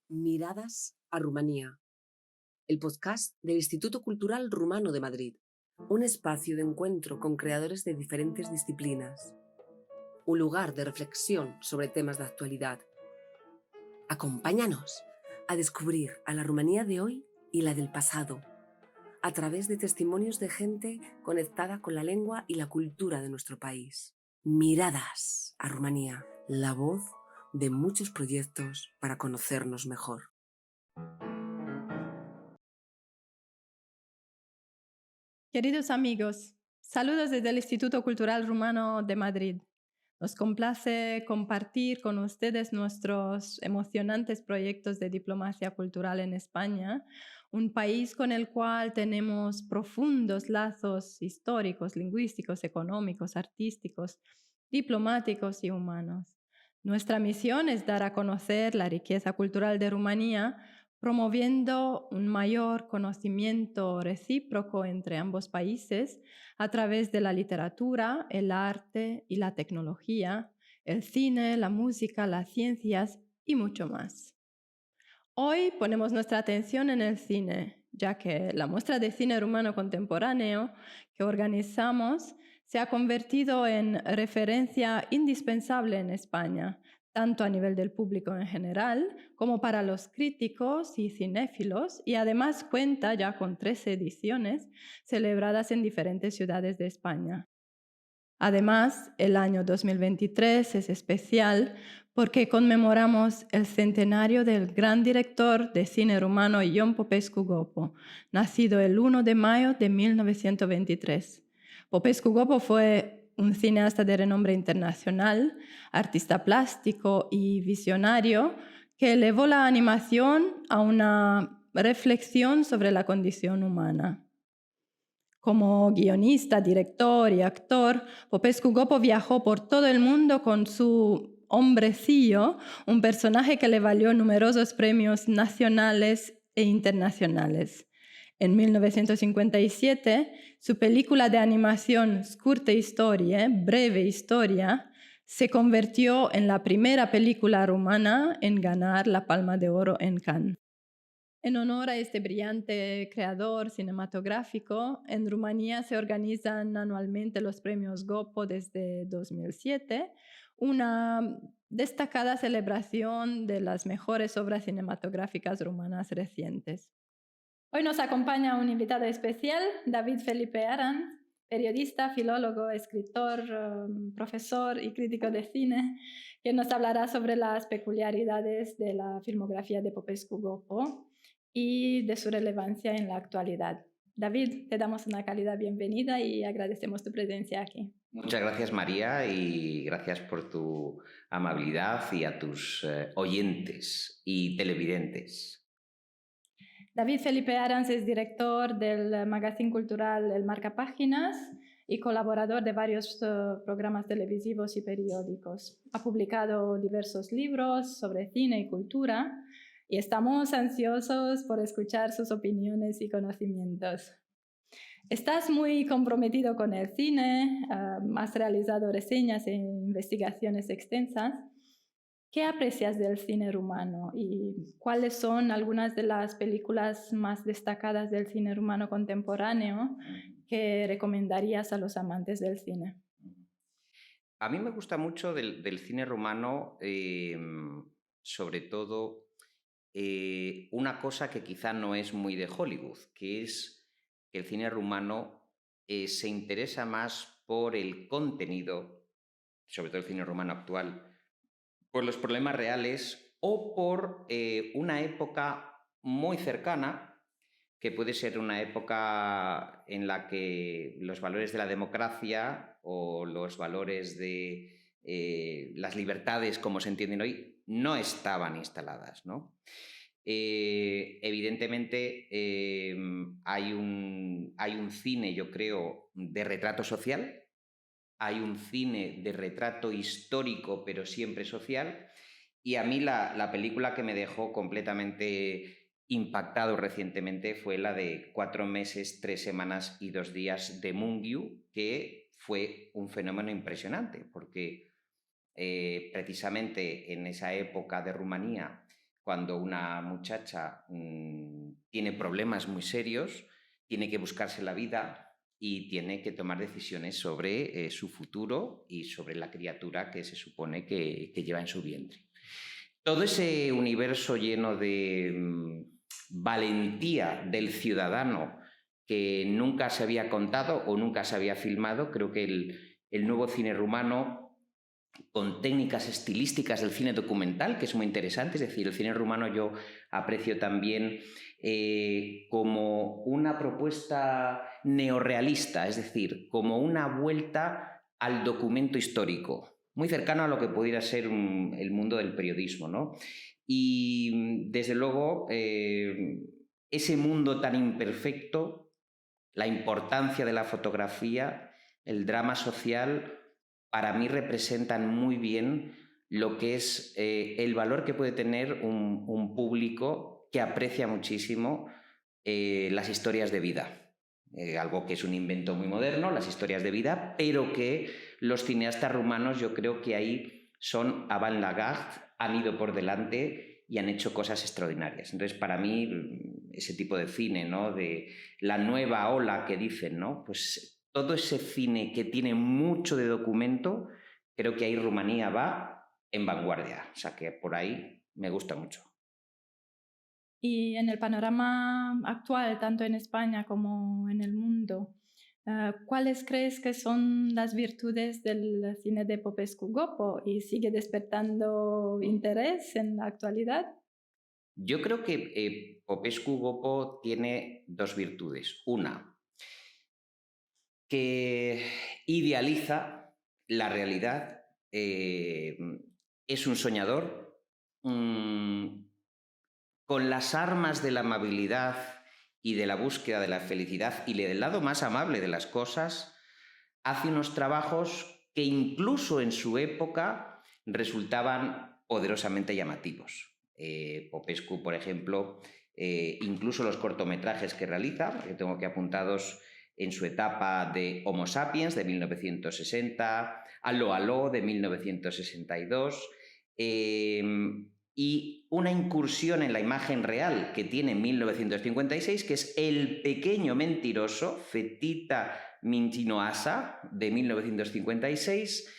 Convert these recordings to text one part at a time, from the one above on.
Miradas a Rumanía, el podcast del Instituto Cultural Rumano de Madrid, un espacio de encuentro con creadores de diferentes disciplinas, un lugar de reflexión sobre temas de actualidad. Acompáñanos a descubrir a la Rumanía de hoy y la del pasado, a través de testimonios de gente conectada con la lengua y la cultura de nuestro país. Miradas a Rumanía, la voz de muchos proyectos para conocernos mejor. Queridos amigos, saludos desde el Instituto Cultural Rumano de Madrid. Nos complace compartir con ustedes nuestros emocionantes proyectos de diplomacia cultural en España, un país con el cual tenemos profundos lazos históricos, lingüísticos, económicos, artísticos, diplomáticos y humanos. Nuestra misión es dar a conocer la riqueza cultural de Rumanía, promoviendo un mayor conocimiento recíproco entre ambos países a través de la literatura, el arte y la tecnología, el cine, la música, las ciencias y mucho más. Hoy ponemos nuestra atención en el cine, ya que la muestra de cine rumano contemporáneo que organizamos se ha convertido en referencia indispensable en España, tanto a nivel del público en general como para los críticos y cinéfilos, y además cuenta ya con 13 ediciones celebradas en diferentes ciudades de España. Además, el año 2023 es especial porque conmemoramos el centenario del gran director de cine rumano Ion Popescu Gopo, nacido el 1 de mayo de 1923. Popescu Gopo fue un cineasta de renombre internacional, artista plástico y visionario que elevó la animación a una reflexión sobre la condición humana. Como guionista, director y actor, Popescu Gopo viajó por todo el mundo con su hombrecillo, un personaje que le valió numerosos premios nacionales e internacionales. En 1957, su película de animación Scurte Historie, Breve Historia, se convirtió en la primera película rumana en ganar la Palma de Oro en Cannes. En honor a este brillante creador cinematográfico, en Rumanía se organizan anualmente los premios Gopo desde 2007, una destacada celebración de las mejores obras cinematográficas rumanas recientes. Hoy nos acompaña un invitado especial, David Felipe Aran, periodista, filólogo, escritor, profesor y crítico de cine, que nos hablará sobre las peculiaridades de la filmografía de Popescu Gopo y de su relevancia en la actualidad. David, te damos una cálida bienvenida y agradecemos tu presencia aquí. Muchas gracias, María, y gracias por tu amabilidad y a tus oyentes y televidentes. David Felipe Arans es director del magazine cultural El Marcapáginas y colaborador de varios programas televisivos y periódicos. Ha publicado diversos libros sobre cine y cultura y estamos ansiosos por escuchar sus opiniones y conocimientos. Estás muy comprometido con el cine, has realizado reseñas e investigaciones extensas. ¿Qué aprecias del cine rumano y cuáles son algunas de las películas más destacadas del cine rumano contemporáneo que recomendarías a los amantes del cine? A mí me gusta mucho del cine rumano, sobre todo, una cosa que quizá no es muy de Hollywood, que es que el cine rumano se interesa más por el contenido, sobre todo el cine rumano actual, por los problemas reales o por una época muy cercana, que puede ser una época en la que los valores de la democracia o los valores de las libertades, como se entienden hoy, no estaban instaladas, ¿no? Evidentemente hay un cine, yo creo, de retrato social, hay un cine de retrato histórico, pero siempre social, y a mí la película que me dejó completamente impactado recientemente fue la de 4 meses, 3 semanas y 2 días de Mungiu, que fue un fenómeno impresionante, porque precisamente en esa época de Rumanía, cuando una muchacha tiene problemas muy serios, tiene que buscarse la vida y tiene que tomar decisiones sobre su futuro y sobre la criatura que se supone que lleva en su vientre. Todo ese universo lleno de valentía del ciudadano que nunca se había contado o nunca se había filmado, creo que el nuevo cine rumano, con técnicas estilísticas del cine documental, que es muy interesante. Es decir, el cine rumano yo aprecio también como una propuesta neorrealista, es decir, como una vuelta al documento histórico, muy cercano a lo que pudiera ser el mundo del periodismo, ¿no? Y desde luego ese mundo tan imperfecto, la importancia de la fotografía, el drama social, para mí representan muy bien lo que es el valor que puede tener un público que aprecia muchísimo las historias de vida. Algo que es un invento muy moderno, las historias de vida, pero que los cineastas rumanos yo creo que ahí son avant-la-garde, han ido por delante y han hecho cosas extraordinarias. Entonces, para mí, ese tipo de cine, ¿no? De la nueva ola que dicen, ¿no? Pues todo ese cine que tiene mucho de documento, creo que ahí Rumanía va en vanguardia. O sea que por ahí me gusta mucho. Y en el panorama actual, tanto en España como en el mundo, ¿cuáles crees que son las virtudes del cine de Popescu Gopo y sigue despertando interés en la actualidad? Yo creo que Popescu Gopo tiene dos virtudes. Una, que idealiza la realidad, es un soñador, con las armas de la amabilidad y de la búsqueda de la felicidad y del lado más amable de las cosas, hace unos trabajos que incluso en su época resultaban poderosamente llamativos. Popescu, por ejemplo, incluso los cortometrajes que realiza, que tengo aquí apuntados en su etapa de Homo Sapiens, de 1960, Aló, Aló, de 1962, y una incursión en la imagen real que tiene en 1956, que es El pequeño mentiroso, Fetita Mintinoasa, de 1956,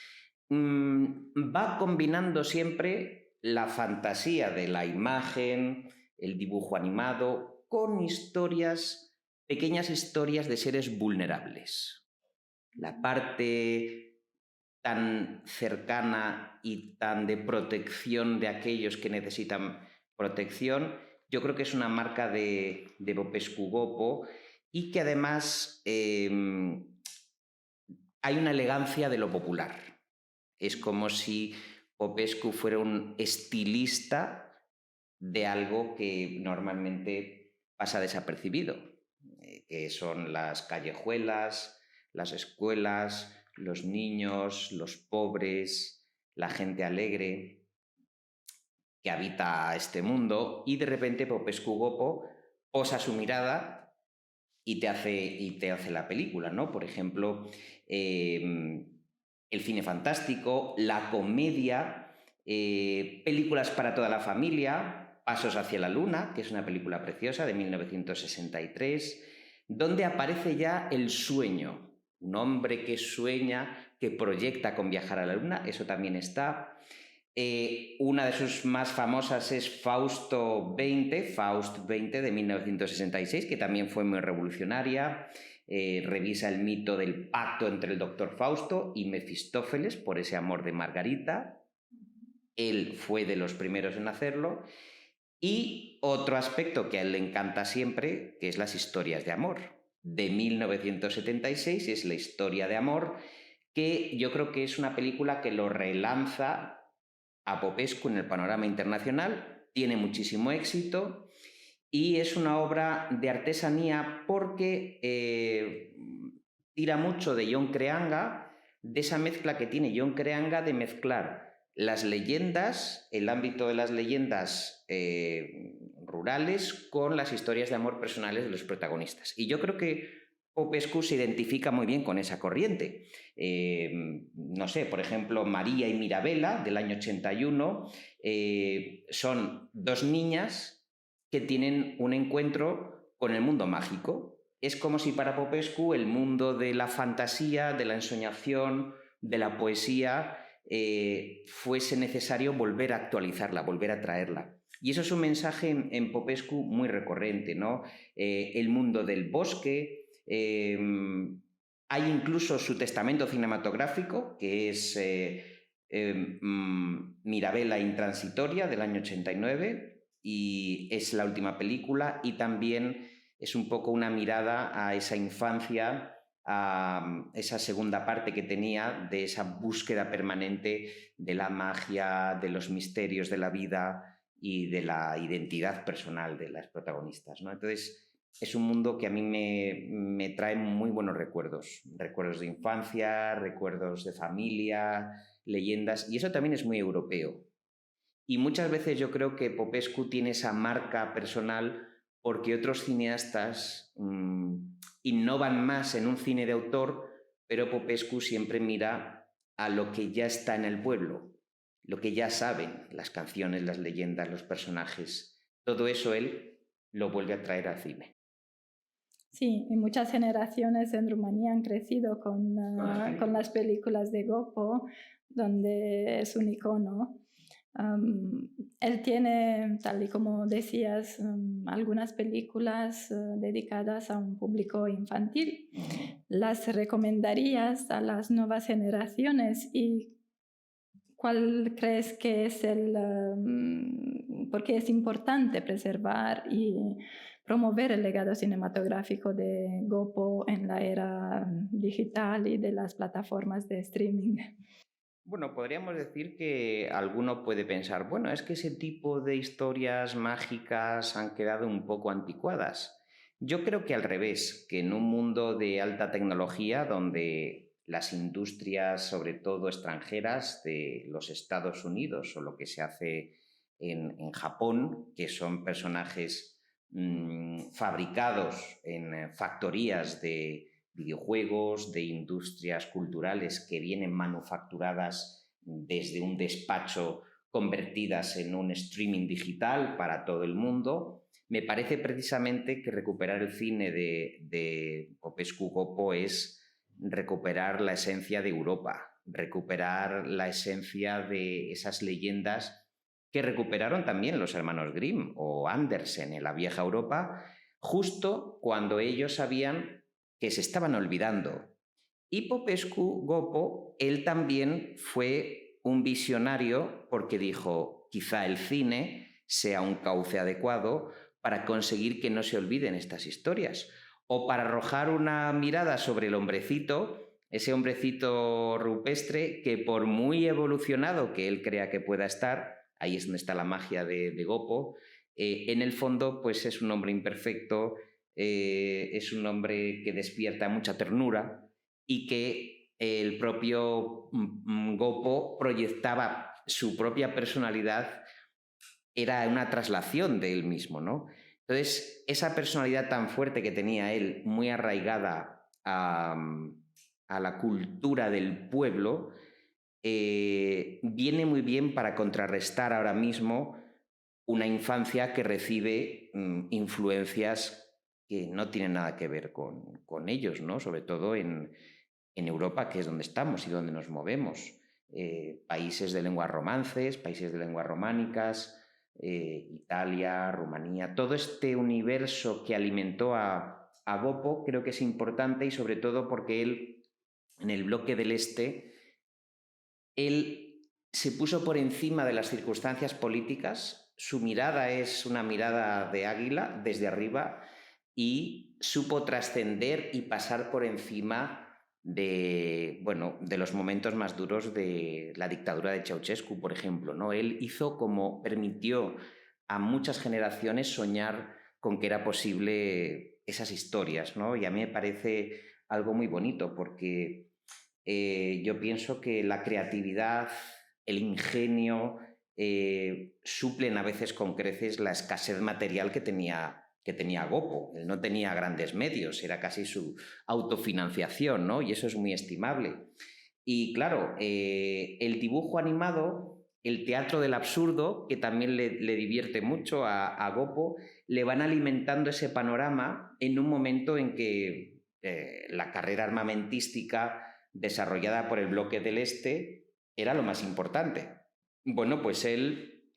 va combinando siempre la fantasía de la imagen, el dibujo animado, con historias, pequeñas historias de seres vulnerables. La parte tan cercana y tan de protección de aquellos que necesitan protección, yo creo que es una marca de Popescu Gopo y que además hay una elegancia de lo popular. Es como si Popescu fuera un estilista de algo que normalmente pasa desapercibido, que son las callejuelas, las escuelas, los niños, los pobres, la gente alegre que habita este mundo, y de repente Popescu Gopo posa su mirada y te hace la película, ¿no? Por ejemplo, el cine fantástico, la comedia, películas para toda la familia, Pasos hacia la luna, que es una película preciosa de 1963, donde aparece ya el sueño, un hombre que sueña, que proyecta con viajar a la luna, eso también está. Una de sus más famosas es Faust 20 de 1966, que también fue muy revolucionaria. Revisa el mito del pacto entre el doctor Fausto y Mefistófeles por ese amor de Margarita. Él fue de los primeros en hacerlo. Y otro aspecto que a él le encanta siempre, que es las historias de amor. De 1976 es La historia de amor, que yo creo que es una película que lo relanza a Popescu en el panorama internacional, tiene muchísimo éxito y es una obra de artesanía porque tira mucho de John Creanga, de esa mezcla que tiene John Creanga de mezclar las leyendas, el ámbito de las leyendas rurales con las historias de amor personales de los protagonistas. Y yo creo que Popescu se identifica muy bien con esa corriente. No sé, por ejemplo, María y Mirabela, del año 81, son dos niñas que tienen un encuentro con el mundo mágico. Es como si para Popescu el mundo de la fantasía, de la ensoñación, de la poesía, fuese necesario volver a actualizarla, volver a traerla. Y eso es un mensaje en Popescu muy recurrente, ¿no? El mundo del bosque. Hay incluso su testamento cinematográfico, que es Mirabella Intransitoria, del año 89, y es la última película, y también es un poco una mirada a esa infancia, a esa segunda parte que tenía de esa búsqueda permanente de la magia, de los misterios de la vida y de la identidad personal de las protagonistas, ¿no? Entonces, es un mundo que a mí me trae muy buenos recuerdos. Recuerdos de infancia, recuerdos de familia, leyendas, y eso también es muy europeo. Y muchas veces yo creo que Popescu tiene esa marca personal porque otros cineastas innovan más en un cine de autor, pero Popescu siempre mira a lo que ya está en el pueblo, lo que ya saben, las canciones, las leyendas, los personajes. Todo eso él lo vuelve a traer al cine. Sí, y muchas generaciones en Rumanía han crecido con las películas de Gopo, donde es un icono. Él tiene, tal y como decías, algunas películas dedicadas a un público infantil. ¿Las recomendarías a las nuevas generaciones? ¿Y cuál crees que es por qué es importante preservar y promover el legado cinematográfico de Gopo en la era digital y de las plataformas de streaming? Bueno, podríamos decir que alguno puede pensar, bueno, es que ese tipo de historias mágicas han quedado un poco anticuadas. Yo creo que al revés, que en un mundo de alta tecnología donde las industrias, sobre todo extranjeras, de los Estados Unidos o lo que se hace en Japón, que son personajes fabricados en factorías de videojuegos, de industrias culturales que vienen manufacturadas desde un despacho, convertidas en un streaming digital para todo el mundo. Me parece precisamente que recuperar el cine de Popescu Gopo es recuperar la esencia de Europa, recuperar la esencia de esas leyendas que recuperaron también los hermanos Grimm o Andersen en la vieja Europa, justo cuando ellos sabían que se estaban olvidando. Y Popescu Gopo, él también fue un visionario porque dijo, quizá el cine sea un cauce adecuado para conseguir que no se olviden estas historias, o para arrojar una mirada sobre el hombrecito, ese hombrecito rupestre que por muy evolucionado que él crea que pueda estar, ahí es donde está la magia de Gopo, en el fondo pues es un hombre imperfecto, es un hombre que despierta mucha ternura y que el propio Gopo proyectaba su propia personalidad, era una traslación de él mismo, ¿no? Entonces, esa personalidad tan fuerte que tenía él, muy arraigada a la cultura del pueblo, viene muy bien para contrarrestar ahora mismo una infancia que recibe influencias que no tienen nada que ver con ellos, ¿no? Sobre todo en Europa, que es donde estamos y donde nos movemos. Países de lenguas romances, países de lenguas románicas, Italia, Rumanía, todo este universo que alimentó a Gopo creo que es importante, y sobre todo porque él, en el bloque del Este, él se puso por encima de las circunstancias políticas. Su mirada es una mirada de águila desde arriba y supo trascender y pasar por encima de los momentos más duros de la dictadura de Ceausescu, por ejemplo, ¿no? Él permitió a muchas generaciones soñar con que era posible esas historias, ¿no? Y a mí me parece algo muy bonito porque yo pienso que la creatividad, el ingenio, suplen a veces con creces la escasez material que tenía que tenía Gopo. Él no tenía grandes medios, era casi su autofinanciación, ¿no? Y eso es muy estimable. Y claro, el dibujo animado, el teatro del absurdo, que también le divierte mucho a Gopo, le van alimentando ese panorama en un momento en que la carrera armamentística desarrollada por el bloque del Este era lo más importante. Bueno, pues él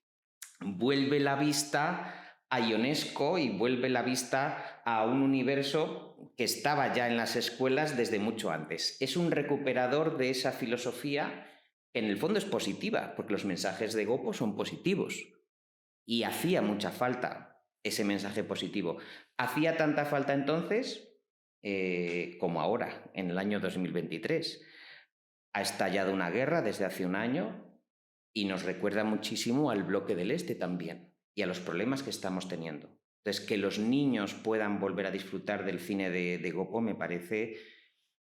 vuelve la vista a Ionesco y vuelve la vista a un universo que estaba ya en las escuelas desde mucho antes. Es un recuperador de esa filosofía que en el fondo es positiva, porque los mensajes de Gopo son positivos. Y hacía mucha falta ese mensaje positivo. Hacía tanta falta entonces como ahora, en el año 2023. Ha estallado una guerra desde hace un año y nos recuerda muchísimo al bloque del Este también y a los problemas que estamos teniendo. Entonces, que los niños puedan volver a disfrutar del cine de Gopo me parece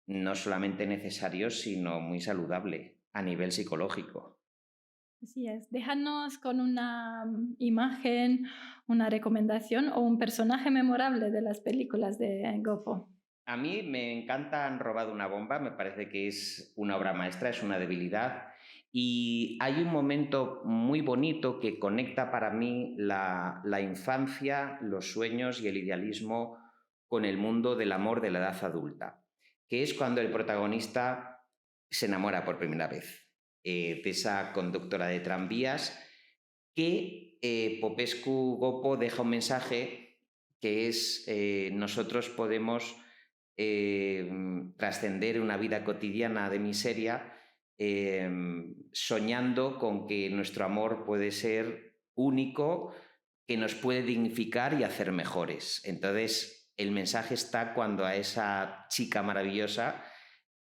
no solamente necesario, sino muy saludable a nivel psicológico. Así es. Déjanos con una imagen, una recomendación o un personaje memorable de las películas de Gopo. A mí me encanta Han robado una bomba, me parece que es una obra maestra, es una debilidad. Y hay un momento muy bonito que conecta para mí la infancia, los sueños y el idealismo con el mundo del amor de la edad adulta, que es cuando el protagonista se enamora por primera vez de esa conductora de tranvías que Popescu Gopo deja un mensaje que es nosotros podemos trascender una vida cotidiana de miseria soñando con que nuestro amor puede ser único, que nos puede dignificar y hacer mejores. Entonces, el mensaje está cuando a esa chica maravillosa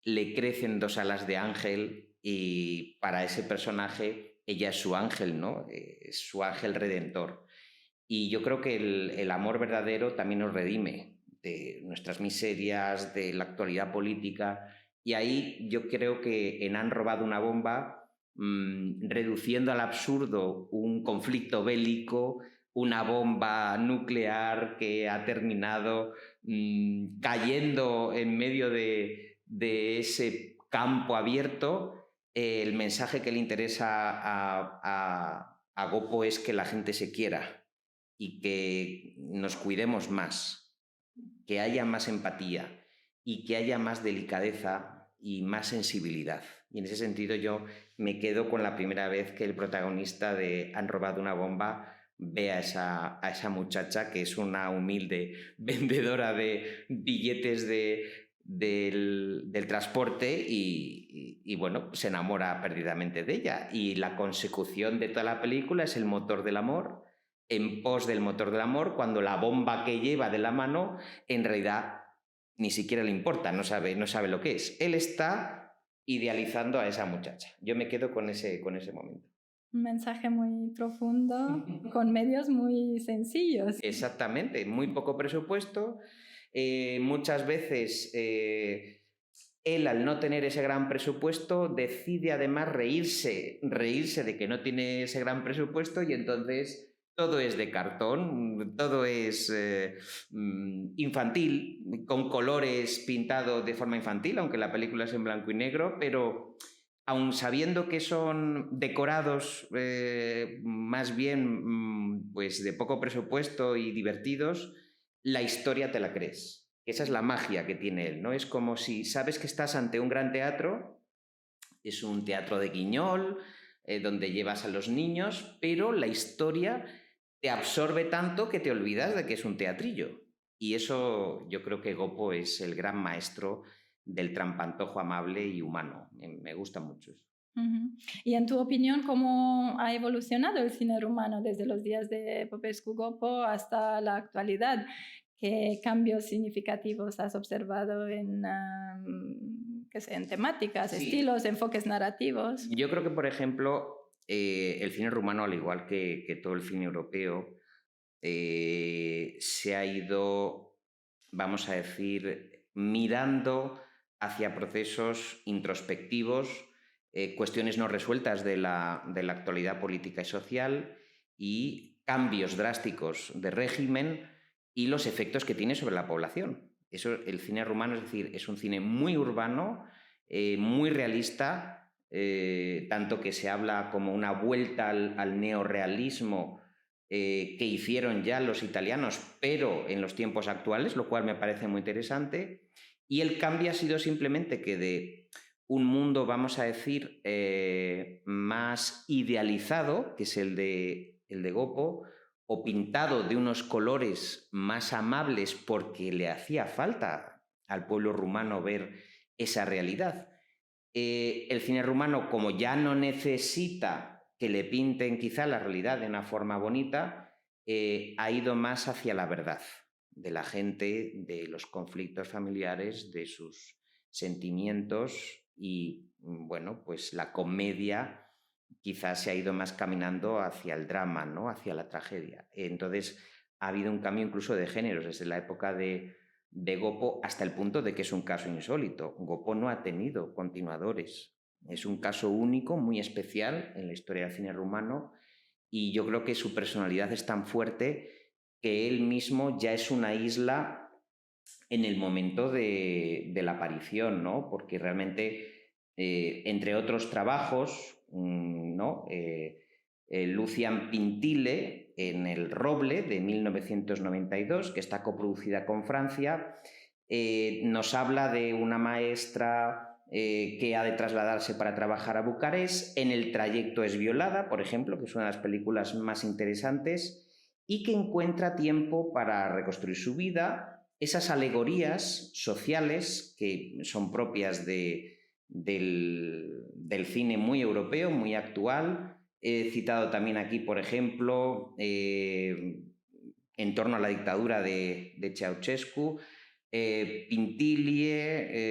le crecen 2 alas de ángel y para ese personaje ella es su ángel, ¿no? Es su ángel redentor. Y yo creo que el amor verdadero también nos redime de nuestras miserias, de la actualidad política. Y ahí yo creo que en Han robado una bomba, reduciendo al absurdo un conflicto bélico, una bomba nuclear que ha terminado cayendo en medio de ese campo abierto, el mensaje que le interesa a Gopo es que la gente se quiera y que nos cuidemos más, que haya más empatía y que haya más delicadeza y más sensibilidad. Y en ese sentido yo me quedo con la primera vez que el protagonista de Han robado una bomba ve a esa muchacha que es una humilde vendedora de billetes del transporte y bueno, se enamora perdidamente de ella. Y la consecución de toda la película es el motor del amor, en pos del motor del amor, cuando la bomba que lleva de la mano en realidad ni siquiera le importa, no sabe lo que es. Él está idealizando a esa muchacha. Yo me quedo con ese momento. Un mensaje muy profundo, con medios muy sencillos. Exactamente, muy poco presupuesto. Muchas veces él, al no tener ese gran presupuesto, decide además reírse de que no tiene ese gran presupuesto y entonces todo es de cartón, todo es infantil, con colores pintados de forma infantil, aunque la película es en blanco y negro, pero aun sabiendo que son decorados más bien pues de poco presupuesto y divertidos, la historia te la crees. Esa es la magia que tiene él, ¿no? Es como si sabes que estás ante un gran teatro, es un teatro de guiñol, donde llevas a los niños, pero la historia te absorbe tanto que te olvidas de que es un teatrillo. Y eso yo creo que Gopo es el gran maestro del trampantojo amable y humano. Me gusta mucho eso. Y en tu opinión, ¿cómo ha evolucionado el cine rumano desde los días de Popescu Gopo hasta la actualidad? ¿Qué cambios significativos has observado en temáticas, Sí. estilos, enfoques narrativos? Yo creo que, por ejemplo, el cine rumano, al igual que todo el cine europeo, se ha ido, vamos a decir, mirando hacia procesos introspectivos, cuestiones no resueltas de la actualidad política y social y cambios drásticos de régimen y los efectos que tiene sobre la población. Eso, el cine rumano, es decir, es un cine muy urbano, muy realista, tanto que se habla como una vuelta al neorrealismo que hicieron ya los italianos, pero en los tiempos actuales, lo cual me parece muy interesante. Y el cambio ha sido simplemente que de un mundo, vamos a decir, más idealizado, que es el de Goppo, o pintado de unos colores más amables porque le hacía falta al pueblo rumano ver esa realidad. El cine rumano, como ya no necesita que le pinten quizá la realidad de una forma bonita, ha ido más hacia la verdad de la gente, de los conflictos familiares, de sus sentimientos y, bueno, pues la comedia quizás se ha ido más caminando hacia el drama, ¿no? Hacia la tragedia. Entonces ha habido un cambio incluso de géneros desde la época de Goppo hasta el punto de que es un caso insólito. Goppo no ha tenido continuadores. Es un caso único, muy especial en la historia del cine rumano, y yo creo que su personalidad es tan fuerte que él mismo ya es una isla en el momento de la aparición, ¿no? Porque realmente, entre otros trabajos, ¿no? Lucian Pintile en El Roble de 1992, que está coproducida con Francia, nos habla de una maestra que ha de trasladarse para trabajar a Bucarest. En el trayecto es violada, por ejemplo, que es una de las películas más interesantes, y que encuentra tiempo para reconstruir su vida. Esas alegorías sociales que son propias del cine muy europeo, muy actual. He citado también aquí, por ejemplo, en torno a la dictadura de Ceausescu, Pintilie,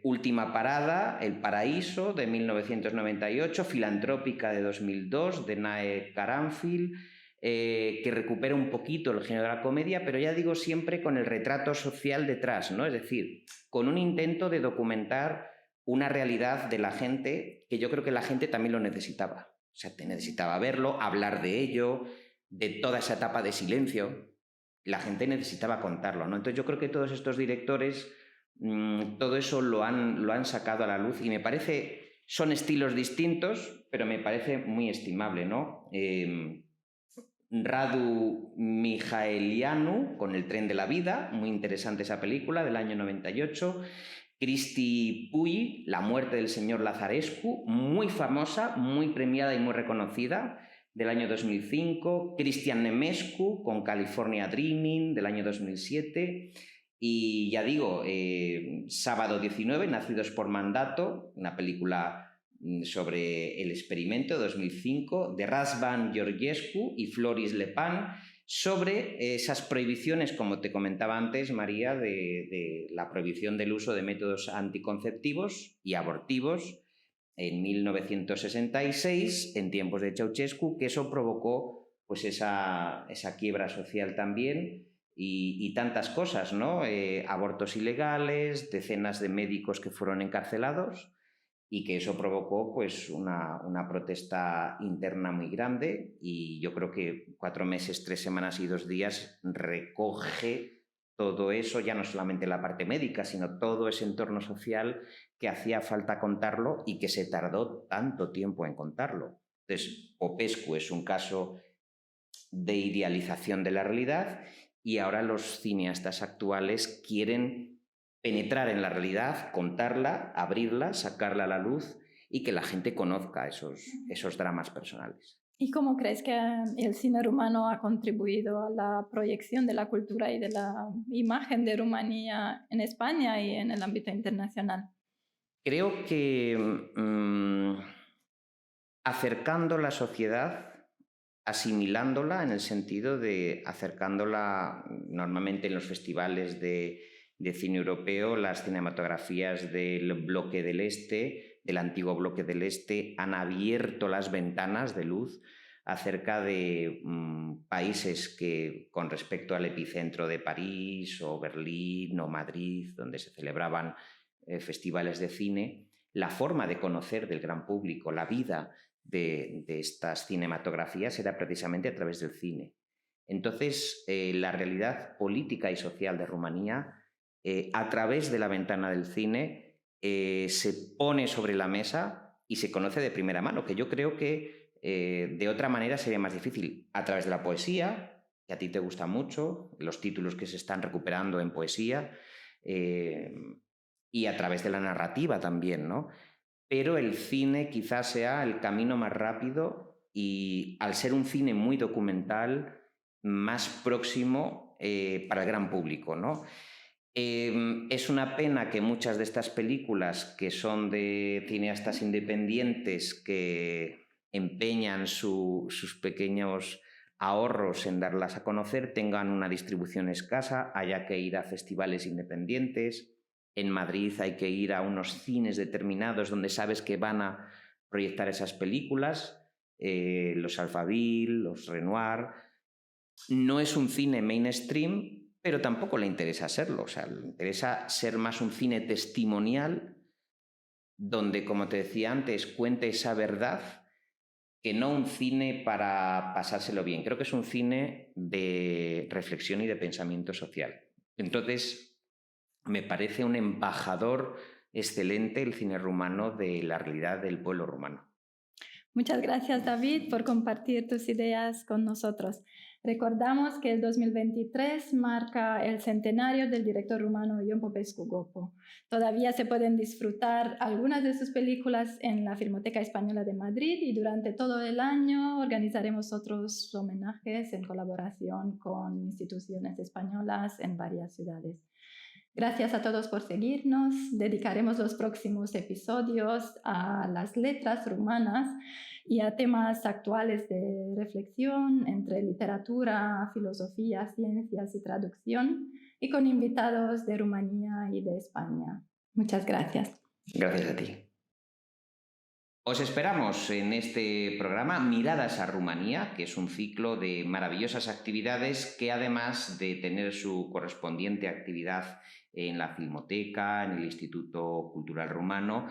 Última Parada, El Paraíso, de 1998, Filantrópica, de 2002, de Nae Karanfil, que recupera un poquito el género de la comedia, pero ya digo, siempre con el retrato social detrás, ¿no? Es decir, con un intento de documentar una realidad de la gente que yo creo que la gente también lo necesitaba. O sea, te necesitaba verlo, hablar de ello, de toda esa etapa de silencio. La gente necesitaba contarlo, ¿no? Entonces yo creo que todos estos directores, todo eso lo han sacado a la luz, y me parece, son estilos distintos, pero me parece muy estimable, ¿no? Radu Mihaelianu con El tren de la vida, muy interesante esa película del año 98. Cristi Puy, La muerte del señor Lazarescu, muy famosa, muy premiada y muy reconocida, del año 2005. Cristian Nemescu con California Dreaming, del año 2007. Y ya digo, Sábado 19, Nacidos por mandato, una película sobre el experimento, 2005, de Razvan Georgescu y Floris Lepan, sobre esas prohibiciones, como te comentaba antes, María, de la prohibición del uso de métodos anticonceptivos y abortivos en 1966, en tiempos de Ceausescu, que eso provocó pues esa quiebra social también, y tantas cosas, ¿no? Abortos ilegales, decenas de médicos que fueron encarcelados, y que eso provocó pues una protesta interna muy grande, y yo creo que 4 meses, 3 semanas y 2 días recoge todo eso, ya no solamente la parte médica, sino todo ese entorno social que hacía falta contarlo y que se tardó tanto tiempo en contarlo. Entonces, Popescu es un caso de idealización de la realidad, y ahora los cineastas actuales quieren penetrar en la realidad, contarla, abrirla, sacarla a la luz, y que la gente conozca esos dramas personales. ¿Y cómo crees que el cine rumano ha contribuido a la proyección de la cultura y de la imagen de Rumanía en España y en el ámbito internacional? Creo que acercando la sociedad, asimilándola, en el sentido de acercándola normalmente en los festivales de cine europeo. Las cinematografías del bloque del Este, del antiguo bloque del Este, han abierto las ventanas de luz acerca de países que, con respecto al epicentro de París o Berlín o Madrid, donde se celebraban festivales de cine, la forma de conocer del gran público la vida de estas cinematografías era precisamente a través del cine. Entonces, la realidad política y social de Rumanía, a través de la ventana del cine, se pone sobre la mesa y se conoce de primera mano, que yo creo que de otra manera sería más difícil. A través de la poesía, que a ti te gusta mucho, los títulos que se están recuperando en poesía, y a través de la narrativa también, ¿no? Pero el cine quizás sea el camino más rápido y, al ser un cine muy documental, más próximo para el gran público, ¿no? Es una pena que muchas de estas películas, que son de cineastas independientes que empeñan sus pequeños ahorros en darlas a conocer, tengan una distribución escasa, haya que ir a festivales independientes. En Madrid hay que ir a unos cines determinados donde sabes que van a proyectar esas películas, los Alphaville, los Renoir. No es un cine mainstream, pero tampoco le interesa serlo. O sea, le interesa ser más un cine testimonial donde, como te decía antes, cuente esa verdad, que no un cine para pasárselo bien. Creo que es un cine de reflexión y de pensamiento social. Entonces, me parece un embajador excelente el cine rumano de la realidad del pueblo rumano. Muchas gracias, David, por compartir tus ideas con nosotros. Recordamos que el 2023 marca el centenario del director rumano Ion Popescu Gopo. Todavía se pueden disfrutar algunas de sus películas en la Filmoteca Española de Madrid, y durante todo el año organizaremos otros homenajes en colaboración con instituciones españolas en varias ciudades. Gracias a todos por seguirnos. Dedicaremos los próximos episodios a las letras rumanas y a temas actuales de reflexión entre literatura, filosofía, ciencias y traducción, y con invitados de Rumanía y de España. Muchas gracias. Gracias a ti. Os esperamos en este programa Miradas a Rumanía, que es un ciclo de maravillosas actividades que, además de tener su correspondiente actividad en la Filmoteca, en el Instituto Cultural Rumano,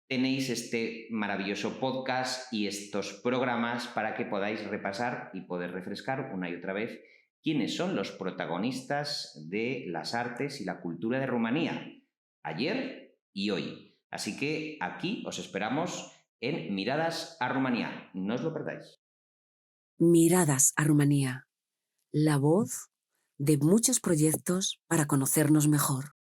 tenéis este maravilloso podcast y estos programas para que podáis repasar y poder refrescar una y otra vez quiénes son los protagonistas de las artes y la cultura de Rumanía, ayer y hoy. Así que aquí os esperamos en Miradas a Rumanía. No os lo perdáis. Miradas a Rumanía, la voz de muchos proyectos para conocernos mejor.